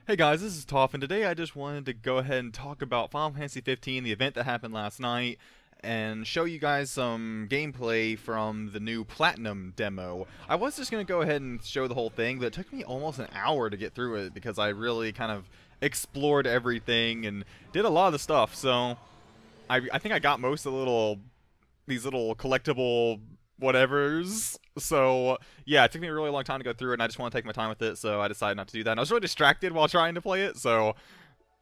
Hey guys, this is Toph, and today I just wanted to go ahead and talk about Final Fantasy 15, the event that happened last night, and show you guys some gameplay from the new Platinum demo. I was just going to go ahead and show the whole thing, but it took me almost an hour to get through it because I really kind of explored everything and did a lot of the stuff, so I think I got most of these little collectible whatevers. So yeah, it took me a really long time to go through it, and I just want to take my time with it, so I decided not to do that. And I was really distracted while trying to play it, so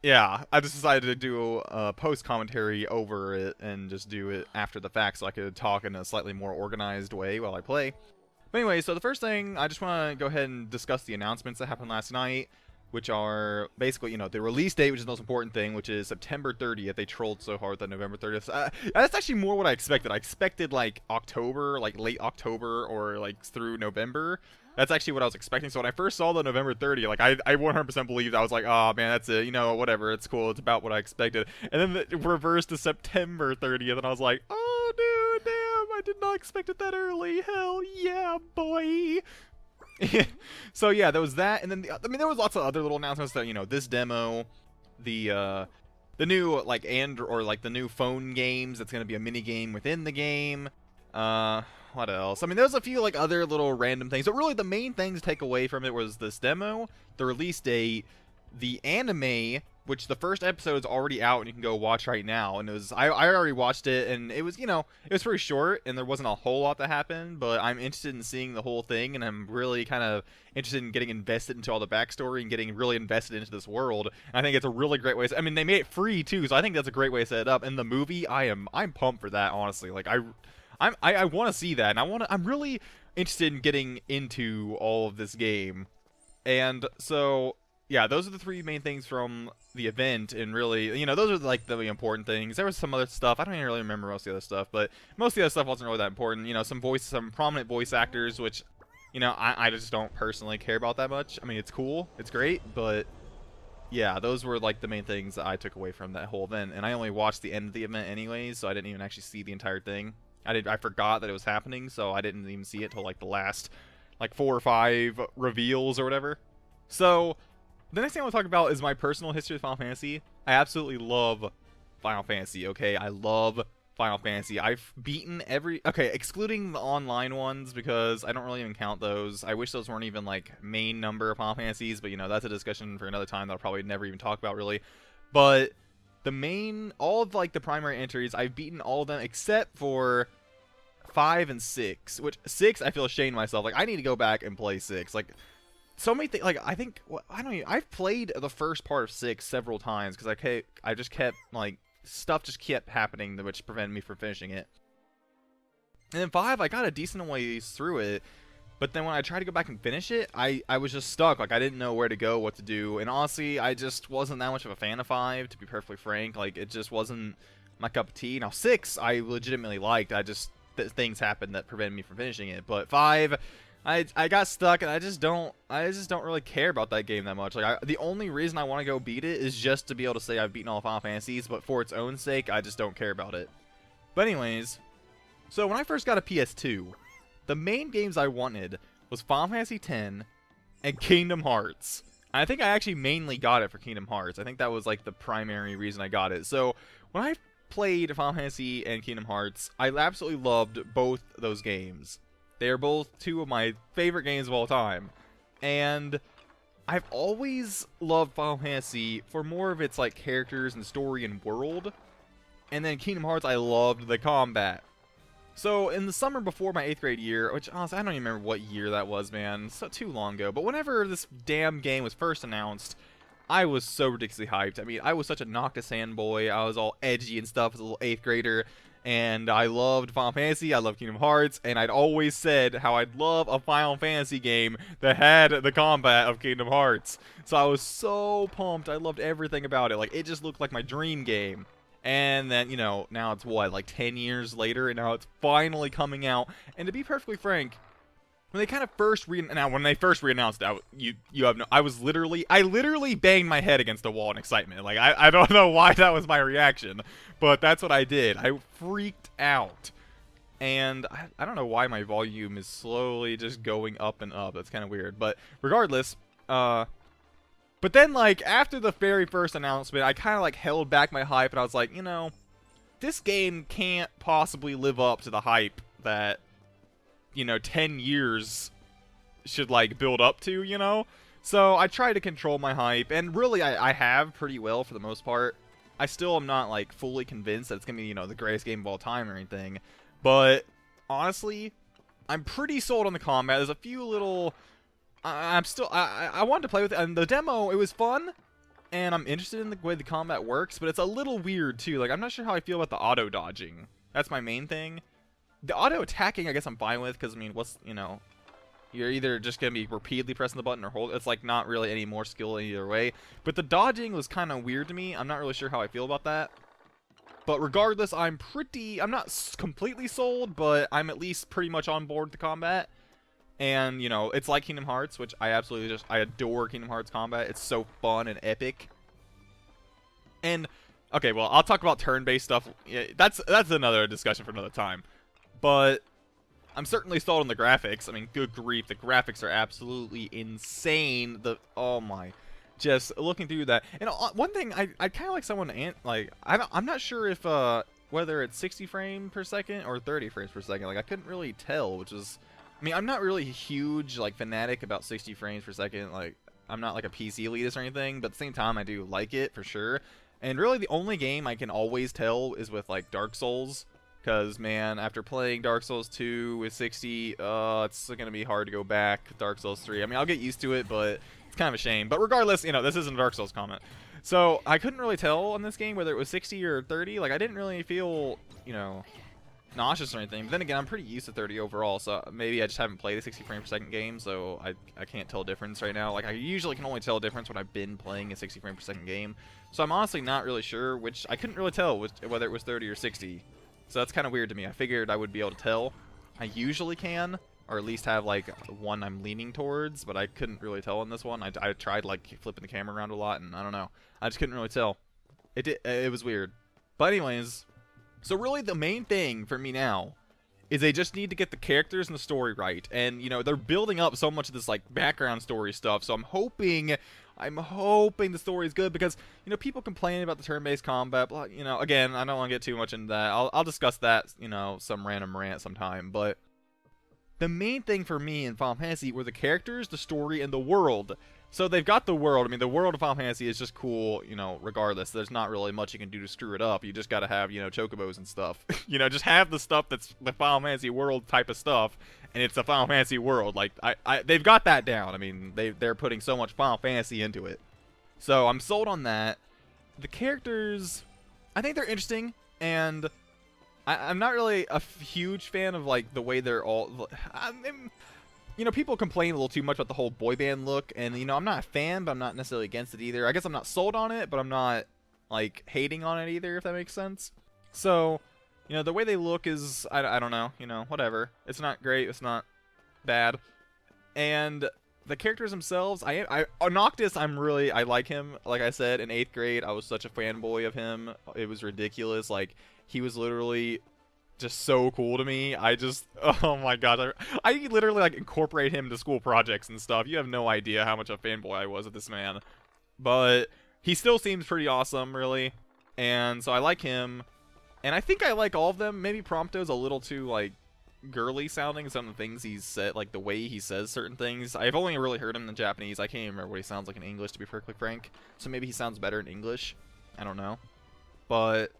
yeah, I just decided to do a post commentary over it and just do it after the fact, so I could talk in a slightly more organized way while I play. But anyway, so the first thing, I just want to go ahead and discuss the announcements that happened last night, which are basically, the release date, which is the most important thing, which is September 30th. They trolled so hard that November 30th. That's actually more what I expected. I expected, like, October, like, late October, or, like, through November. That's actually what I was expecting. So when I first saw the November 30th, like, I 100% believed. I was like, oh, man, that's it. Whatever. It's cool. It's about what I expected. And then it reversed to September 30th, and I was like, oh, dude, damn. I did not expect it that early. Hell yeah, boy. So yeah, there was that, and then there was lots of other little announcements that this demo, the new the new phone games. That's gonna be a mini game within the game. What else? There's a few like other little random things, but really the main thing to take away from it was this demo, the release date, the anime, which the first episode is already out and you can go watch right now. And I already watched it, and it was it was pretty short and there wasn't a whole lot that happened, but I'm interested in seeing the whole thing, and I'm really kind of interested in getting invested into all the backstory and getting really invested into this world. And I think it's a really great way. They made it free too, so I think that's a great way to set it up. And the movie, I'm pumped for that, honestly. Like I want to see that, and I'm really interested in getting into all of this game. And so yeah, those are the three main things from the event, and really, those are like the important things. There was some other stuff. I don't even really remember most of the other stuff, but most of the other stuff wasn't really that important. Some prominent voice actors, which, I just don't personally care about that much. It's cool, it's great, but yeah, those were like the main things that I took away from that whole event. And I only watched the end of the event anyways, so I didn't even actually see the entire thing. I forgot that it was happening, so I didn't even see it till like the last like 4 or 5 reveals or whatever. So the next thing I want to talk about is my personal history with Final Fantasy. I absolutely love Final Fantasy, okay? I love Final Fantasy. I've beaten excluding the online ones, because I don't really even count those. I wish those weren't even, like, main number of Final Fantasies, but, that's a discussion for another time that I'll probably never even talk about, really. But all of, like, the primary entries, I've beaten all of them except for 5 and 6, which 6, I feel ashamed of myself. Like, I need to go back and play 6. Like, so many things, like, I think, I've played the first part of 6 several times, because I just kept, like, stuff just kept happening which prevented me from finishing it. And then 5, I got a decent ways through it, but then when I tried to go back and finish it, I was just stuck. Like, I didn't know where to go, what to do, and honestly, I just wasn't that much of a fan of 5, to be perfectly frank. Like, it just wasn't my cup of tea. Now, 6, I legitimately liked. Things happened that prevented me from finishing it, but 5... I got stuck, and I just don't really care about that game that much. Like, the only reason I want to go beat it is just to be able to say I've beaten all Final Fantasies, but for its own sake, I just don't care about it. But anyways, so when I first got a PS2, the main games I wanted was Final Fantasy X and Kingdom Hearts. And I think I actually mainly got it for Kingdom Hearts. I think that was like the primary reason I got it. So when I played Final Fantasy and Kingdom Hearts, I absolutely loved both those games. They are both 2 of my favorite games of all time. And I've always loved Final Fantasy for more of its like characters and story and world. And then Kingdom Hearts, I loved the combat. So in the summer before my 8th grade year, which honestly I don't even remember what year that was, man. So too long ago. But whenever this damn game was first announced, I was so ridiculously hyped. I was such a Noctis fanboy. I was all edgy and stuff as a little 8th grader. And I loved Final Fantasy, I loved Kingdom Hearts, and I'd always said how I'd love a Final Fantasy game that had the combat of Kingdom Hearts. So I was so pumped, I loved everything about it. Like, it just looked like my dream game. And then, now it's what, like 10 years later, and now it's finally coming out. And to be perfectly frank, when they kind of first when they first re-announced it, I literally banged my head against a wall in excitement. Like, I don't know why that was my reaction, but that's what I did. I freaked out. And I don't know why my volume is slowly just going up and up. That's kind of weird. But regardless, But then, like, after the very first announcement, I kind of, like, held back my hype, and I was like, you know, this game can't possibly live up to the hype that, you know, 10 years should, like, build up to, you know? So I try to control my hype, and really I have pretty well for the most part. I still am not, like, fully convinced that it's going to be, you know, the greatest game of all time or anything. But, honestly, I'm pretty sold on the combat. There's a few little... I wanted to play with it, and the demo, it was fun, and I'm interested in the way the combat works, but it's a little weird, too. Like, I'm not sure how I feel about the auto-dodging. That's my main thing. The auto-attacking, I guess I'm fine with, because, I mean, what's, you know... You're either just going to be repeatedly pressing the button or hold. It's like not really any more skill either way. But the dodging was kind of weird to me. I'm not really sure how I feel about that. But regardless, I'm not completely sold, but I'm at least pretty much on board with the combat. And, you know, it's like Kingdom Hearts, which I adore Kingdom Hearts combat. It's so fun and epic. And, okay, well, I'll talk about turn-based stuff. Yeah, that's another discussion for another time. But... I'm certainly sold on the graphics. I mean, good grief, the graphics are absolutely insane. Oh my, just looking through that. And one thing, I'd kind of like someone to, I'm not sure if, whether it's 60 frames per second or 30 frames per second. Like, I couldn't really tell, which is, I mean, I'm not really a huge, like, fanatic about 60 frames per second. Like, I'm not, like, a PC elitist or anything, but at the same time, I do like it, for sure. And really, the only game I can always tell is with, like, Dark Souls. Because, man, after playing Dark Souls 2 with 60, it's going to be hard to go back with Dark Souls 3. I mean, I'll get used to it, but it's kind of a shame. But regardless, you know, this isn't a Dark Souls comment. So, I couldn't really tell on this game whether it was 60 or 30. Like, I didn't really feel, you know, nauseous or anything. But then again, I'm pretty used to 30 overall, so maybe I just haven't played a 60 frame per second game, so I can't tell a difference right now. Like, I usually can only tell a difference when I've been playing a 60 frame per second game. So, I'm honestly not really sure which... I couldn't really tell whether it was 30 or 60. So that's kind of weird to me. I figured I would be able to tell. I usually can, or at least have, like, one I'm leaning towards, but I couldn't really tell on this one. I tried, like, flipping the camera around a lot, and I don't know. I just couldn't really tell. It was weird. But anyways, so really the main thing for me now is they just need to get the characters and the story right. And, you know, they're building up so much of this, like, background story stuff, so I'm hoping the story is good, because, you know, people complain about the turn-based combat, but, you know, again, I don't want to get too much into that. I'll discuss that, you know, some random rant sometime, but the main thing for me in Final Fantasy were the characters, the story, and the world. So they've got the world. I mean, the world of Final Fantasy is just cool, you know, regardless. There's not really much you can do to screw it up. You just gotta have, you know, chocobos and stuff. You know, just have the stuff that's the Final Fantasy world type of stuff, and it's a Final Fantasy world. Like, they've got that down. I mean, they're putting so much Final Fantasy into it. So I'm sold on that. The characters, I think they're interesting, and I'm not really a huge fan of, like, the way they're all... You know, people complain a little too much about the whole boy band look, and, you know, I'm not a fan, but I'm not necessarily against it either. I guess I'm not sold on it, but I'm not, like, hating on it either, if that makes sense. So, you know, the way they look is, I don't know, you know, whatever. It's not great, it's not bad. And the characters themselves, Noctis, I like him. Like I said, in 8th grade, I was such a fanboy of him. It was ridiculous. Like, he was literally... just so cool to me. Oh my god, I literally, like, incorporate him into school projects and stuff. You have no idea how much a fanboy I was of this man. But he still seems pretty awesome, really, and so I like him, and I think I like all of them. Maybe Prompto's a little too, like, girly sounding, some of the things he's said, like the way he says certain things. I've only really heard him in Japanese. I can't even remember what he sounds like in English, to be perfectly frank, so maybe he sounds better in English. I don't know. But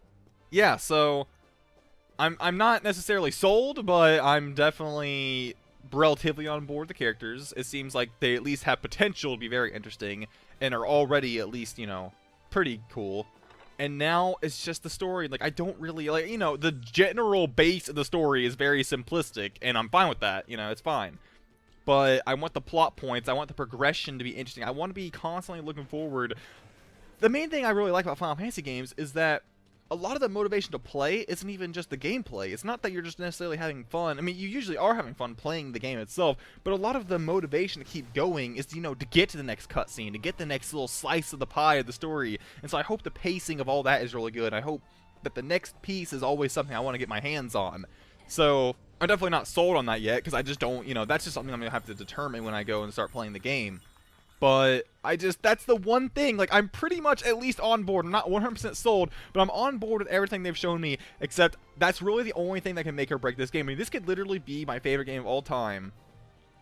yeah, so I'm not necessarily sold, but I'm definitely relatively on board with the characters. It seems like they at least have potential to be very interesting, and are already at least, you know, pretty cool. And now it's just the story. Like, I don't really, like, you know, the general base of the story is very simplistic, and I'm fine with that. You know, it's fine. But I want the plot points. I want the progression to be interesting. I want to be constantly looking forward. The main thing I really like about Final Fantasy games is that a lot of the motivation to play isn't even just the gameplay. It's not that you're just necessarily having fun. I mean, you usually are having fun playing the game itself, but a lot of the motivation to keep going is, you know, to get to the next cutscene, to get the next little slice of the pie of the story. And so I hope the pacing of all that is really good. I hope that the next piece is always something I want to get my hands on. So I'm definitely not sold on that yet, because I just don't, you know, that's just something I'm going to have to determine when I go and start playing the game. But that's the one thing, like, I'm pretty much at least on board. I'm not 100% sold, but I'm on board with everything they've shown me, except that's really the only thing that can make or break this game. I mean, this could literally be my favorite game of all time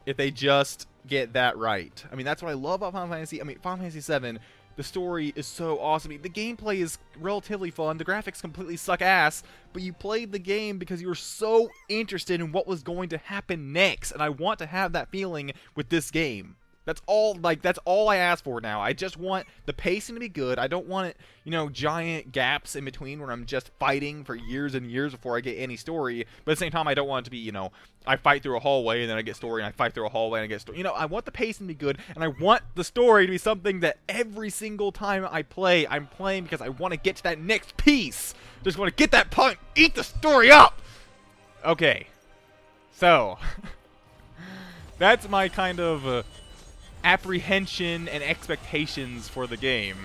if they just get that right. I mean, that's what I love about Final Fantasy. I mean, Final Fantasy 7, the story is so awesome. I mean, the gameplay is relatively fun. The graphics completely suck ass, but you played the game because you were so interested in what was going to happen next, and I want to have that feeling with this game. That's all I ask for now. I just want the pacing to be good. I don't want it, you know, giant gaps in between where I'm just fighting for years and years before I get any story. But at the same time, I don't want it to be, you know, I fight through a hallway and then I get story, and I fight through a hallway and I get story. You know, I want the pacing to be good, and I want the story to be something that every single time I play, I'm playing because I want to get to that next piece. Just want to get that point, eat the story up. Okay, so that's my kind of apprehension and expectations for the game,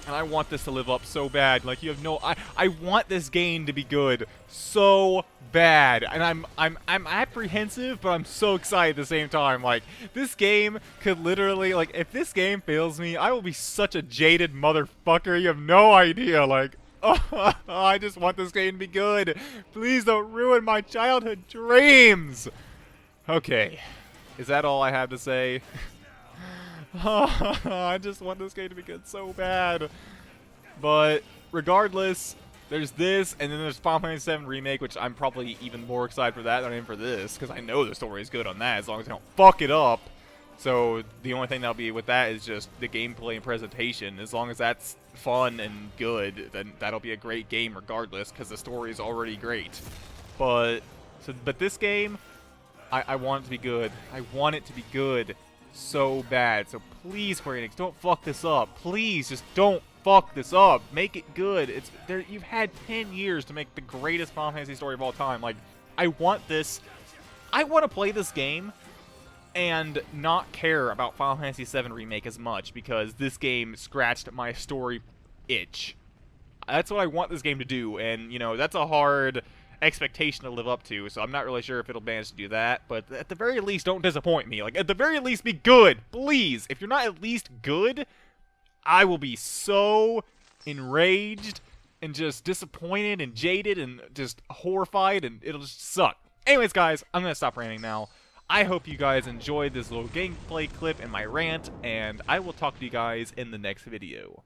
and I want this to live up so bad. Like, you have no, I want this game to be good so bad, and I'm apprehensive, but I'm so excited at the same time. Like, this game could literally, like, if this game fails me, I will be such a jaded motherfucker. You have no idea. Like, oh, I just want this game to be good. Please don't ruin my childhood dreams. Okay, is that all I have to say? I just want this game to be good so bad. But regardless, there's this, and then there's Final Fantasy VII Remake, which I'm probably even more excited for that than I am for this, because I know the story is good on that, as long as I don't fuck it up. So the only thing that'll be with that is just the gameplay and presentation. As long as that's fun and good, then that'll be a great game regardless, because the story is already great. But this game, I want it to be good. I want it to be good so bad. So please, Square Enix, don't fuck this up. Please, just don't fuck this up. Make it good. It's there. You've had 10 years to make the greatest Final Fantasy story of all time. Like, I want this. I want to play this game and not care about Final Fantasy VII Remake as much, because this game scratched my story itch. That's what I want this game to do, and, you know, that's a hard expectation to live up to, so I'm not really sure if it'll manage to do that, but at the very least, don't disappoint me. Like, at the very least, be good, please. If you're not at least good, I will be so enraged and just disappointed and jaded and just horrified, and it'll just suck. Anyways, guys, I'm gonna stop ranting now. I hope you guys enjoyed this little gameplay clip and my rant, and I will talk to you guys in the next video.